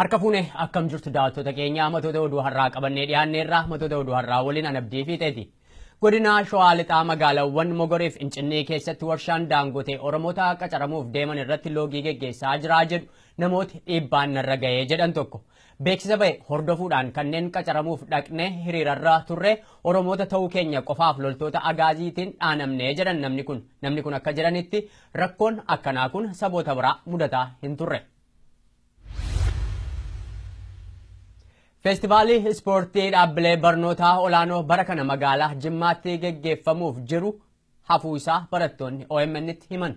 Harka fuune akkam jirtu daawwattoota keenya matoota oduu har'aa qabannee dhiyaanneerra matoota oduu har'aa waliin anabdii fi teeti. Godina Shawaa Lixaa magaalaawwan Mogoreef Incinnee keessatti warshaan Daangotee Oromoota qacaramuuf deeman irratti loogii geggeessaa jira jedhu namooti dhiibbaan narra ga'ee jedhan tokko. Beeksisa ba'e hordofuudhaan kanneen qacaramuuf dhaqnee hiriirarra turre Oromoota ta'uu keenya qofaaf loltoota agaaziitiin dhaanamnee jedhan namni kun akka jedhanitti rakkoon akkanaa kun saboota biraa mudataa hin turre. Feestivaalii ispoortii dhaabbilee barnootaa olaanoo bara kana magaalaa Jimmaatti geggeeffamuuf jiru hafuu isaa barattoonni OMN'tti himan.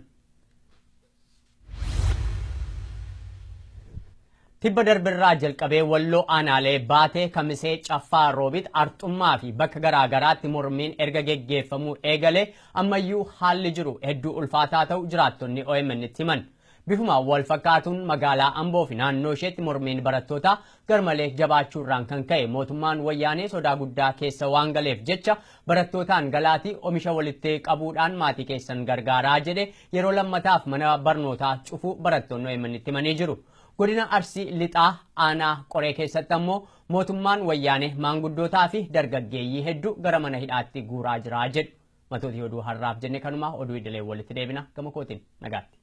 Tibba darbirraa jalqabee Walloo aanaalee Baatee Kamisee Caffaa Roobit Arxummaa fi bakka garaagaraatti mormiin erga geggeeffamuu eegalee ammayyuu haalli jiru hedduu ulfaataa ta'u jiraattonni OMN'tti himan. Bifuma wal fakkaatuun magaalaa Amboo fi naannoo isheetti mormiin barattootaa garmalee jabaachuurraan kan ka'e mootummaan wayyaanee sodaa guddaa keessa waan galeef jecha barattootaan galaatii oomisha walitti qabuudhaan maatii keessan gargaaraa jedhe yeroo lammataaf mana barnootaa cufuu barattoonni OMN'tti himanii jiru. Godina Arsii Lixaa aanaa Qoree keessatti ammoo mootummaan wayyaanee maanguddootaa fi dargaggeeyyii hedduu gara mana hidhaatti guuraa jira jedhu. Matoota oduu har'aaf jenne kanuma oduu idilee walitti deebina gama kootiin nagaatti.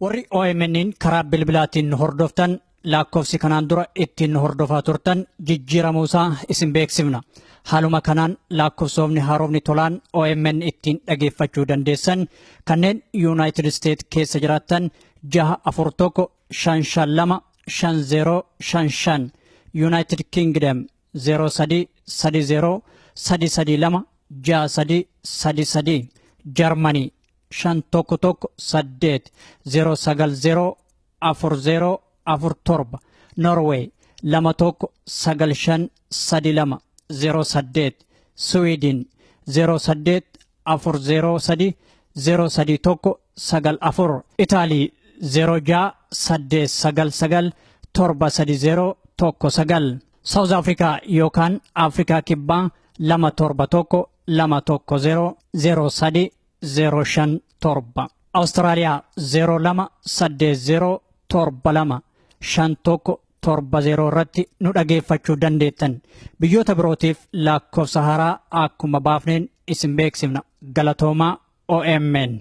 Warri OMN'n karaa bilbilaatiin hordoftan lakkoofsi kanaan dura ittiin hordofaa turtan jijjiiramuu isaa isin beeksifna. Haaluma kanaan lakkoofsofni haaromni tolaan OMN ittiin dhageeffachuu dandeessan kanneen United States keessa jiraattan 641 552 5055 United Kingdom 0330 332 6333 Germany 511 090 4047 Norway 2195 32 08 Sweden 08 403 031 94 Italy 06 899 730 19 South Africa yookaan Afrikaa kibbaa 271 210 03 057 Australia 0280 72 5170 irratti nu dhageeffachuu dandeettan. Biyyoota birootiif lakkoofsa haaraa akkuma baafneen isin beeksifna. Galatoomaa OMN.